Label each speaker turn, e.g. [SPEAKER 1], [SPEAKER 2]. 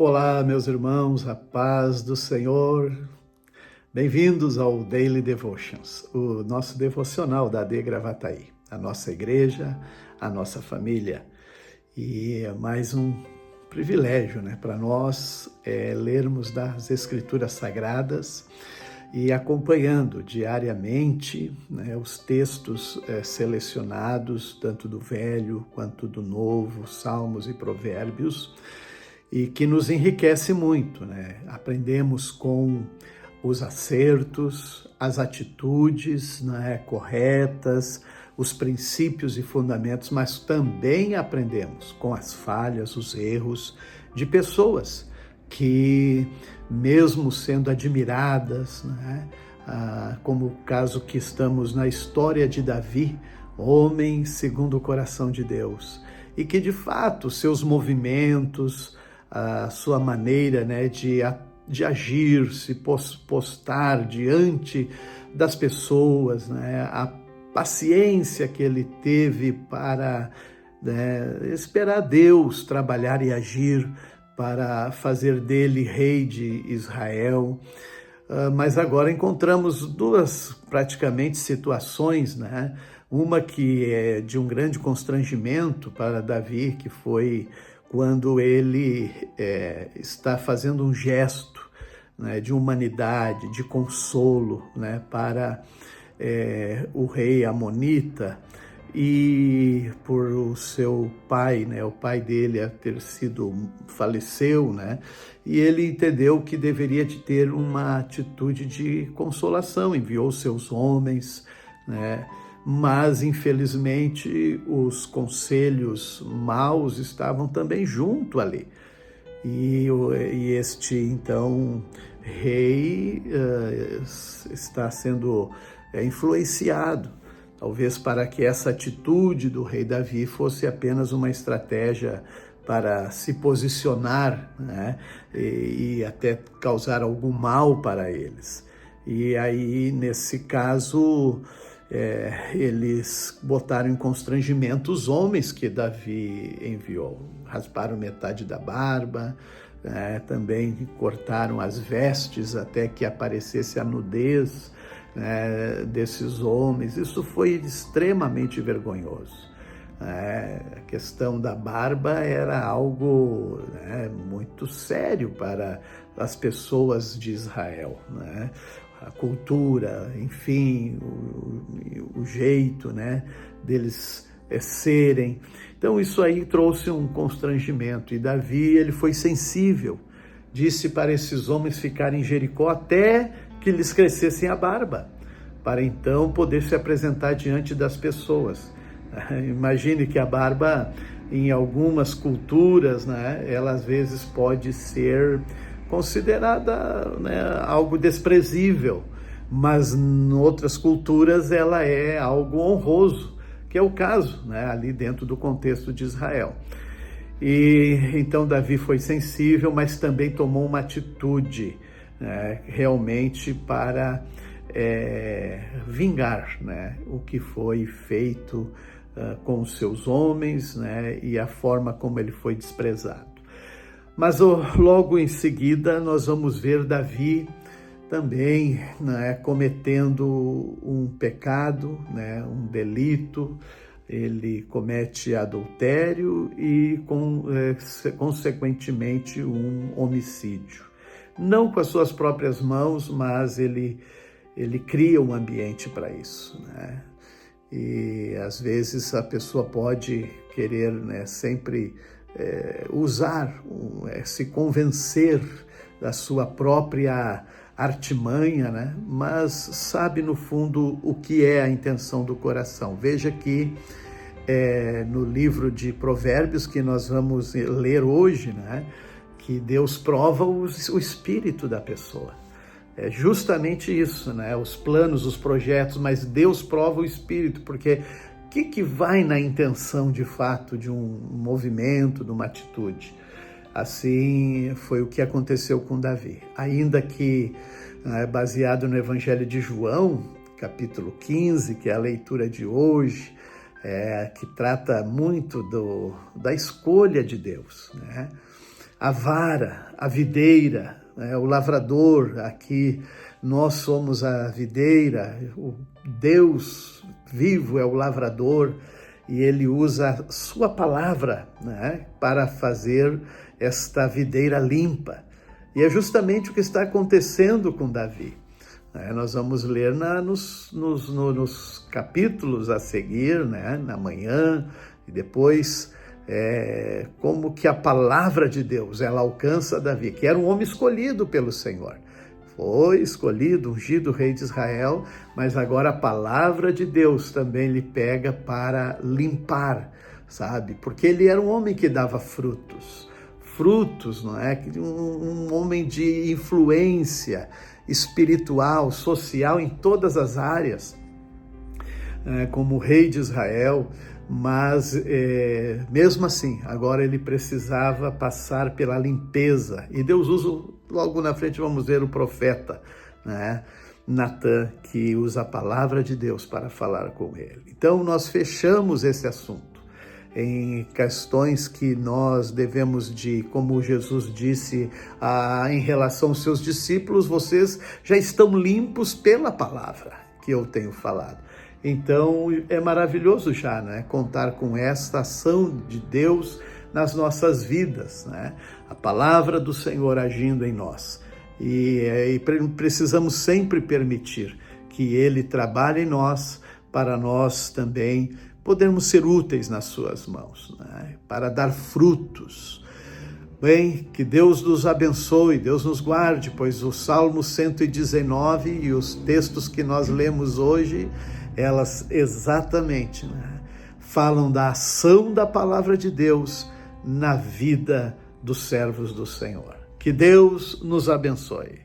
[SPEAKER 1] Olá, meus irmãos, a paz do Senhor. Bem-vindos ao Daily Devotions, o nosso devocional da AD Gravataí, a nossa igreja, a nossa família. E é mais um privilégio, para nós lermos das Escrituras Sagradas e acompanhando diariamente os textos selecionados, tanto do Velho quanto do Novo, Salmos e Provérbios, e que nos enriquece muito, Aprendemos com os acertos, as atitudes corretas, os princípios e fundamentos, mas também aprendemos com as falhas, os erros de pessoas que, mesmo sendo admiradas, como o caso que estamos na história de Davi, homem segundo o coração de Deus, e que de fato seus movimentos, a sua maneira de agir, se postar diante das pessoas, a paciência que ele teve para esperar Deus trabalhar e agir para fazer dele rei de Israel. Mas agora encontramos duas praticamente situações, Uma que é de um grande constrangimento para Davi, que foi quando ele está fazendo um gesto de humanidade, de consolo para o rei Amonita, e por o seu pai, o pai dele faleceu, e ele entendeu que deveria de ter uma atitude de consolação, enviou seus homens, mas infelizmente os conselhos maus estavam também junto ali. E este, então, rei está sendo influenciado, talvez para que essa atitude do rei Davi fosse apenas uma estratégia para se posicionar, e até causar algum mal para eles. E aí, nesse caso, eles botaram em constrangimento os homens que Davi enviou, rasparam metade da barba, também cortaram as vestes até que aparecesse a nudez desses homens. Isso foi extremamente vergonhoso. A questão da barba era algo muito sério para as pessoas de Israel, a cultura, enfim, o jeito deles serem. Então isso aí trouxe um constrangimento, e Davi, ele foi sensível, disse para esses homens ficarem em Jericó até que lhes crescessem a barba, para então poder se apresentar diante das pessoas. Imagine que a barba, em algumas culturas, ela às vezes pode ser considerada algo desprezível, mas em outras culturas ela é algo honroso, que é o caso ali dentro do contexto de Israel. E então Davi foi sensível, mas também tomou uma atitude realmente para vingar o que foi feito com os seus homens e a forma como ele foi desprezado. Mas logo em seguida nós vamos ver Davi também cometendo um pecado, um delito. Ele comete adultério e, consequentemente, um homicídio. Não com as suas próprias mãos, mas ele cria um ambiente para isso. E às vezes a pessoa pode querer sempre usar, se convencer da sua própria artimanha, mas sabe no fundo o que é a intenção do coração. Veja que no livro de Provérbios que nós vamos ler hoje, que Deus prova o espírito da pessoa. É justamente isso, os planos, os projetos, mas Deus prova o espírito, porque o que vai na intenção de fato de um movimento, de uma atitude? Assim foi o que aconteceu com Davi. Ainda que baseado no Evangelho de João, capítulo 15, que é a leitura de hoje, que trata muito da escolha de Deus, a vara, a videira, né? O lavrador, aqui nós somos a videira, o Deus vivo é o lavrador, e ele usa a sua palavra, né, para fazer esta videira limpa. E é justamente o que está acontecendo com Davi. Nós vamos ler nos capítulos a seguir, né, na manhã, e depois como que a palavra de Deus ela alcança Davi, que era um homem escolhido pelo Senhor. Foi escolhido, ungido rei de Israel, mas agora a palavra de Deus também lhe pega para limpar, sabe? Porque ele era um homem que dava frutos, não é? Um homem de influência espiritual, social, em todas as áreas, como rei de Israel, mas mesmo assim, agora ele precisava passar pela limpeza, e Deus usa, logo na frente vamos ver o profeta, né, Natã, que usa a palavra de Deus para falar com ele. Então nós fechamos esse assunto em questões que nós devemos de, como Jesus disse em relação aos seus discípulos, vocês já estão limpos pela palavra que eu tenho falado. Então é maravilhoso já, né, contar com esta ação de Deus nas nossas vidas, né? A palavra do Senhor agindo em nós. E precisamos sempre permitir que Ele trabalhe em nós, para nós também podermos ser úteis nas suas mãos, né? Para dar frutos. Bem, que Deus nos abençoe, Deus nos guarde, pois o Salmo 119 e os textos que nós lemos hoje, elas exatamente, né, falam da ação da palavra de Deus na vida dos servos do Senhor. Que Deus nos abençoe.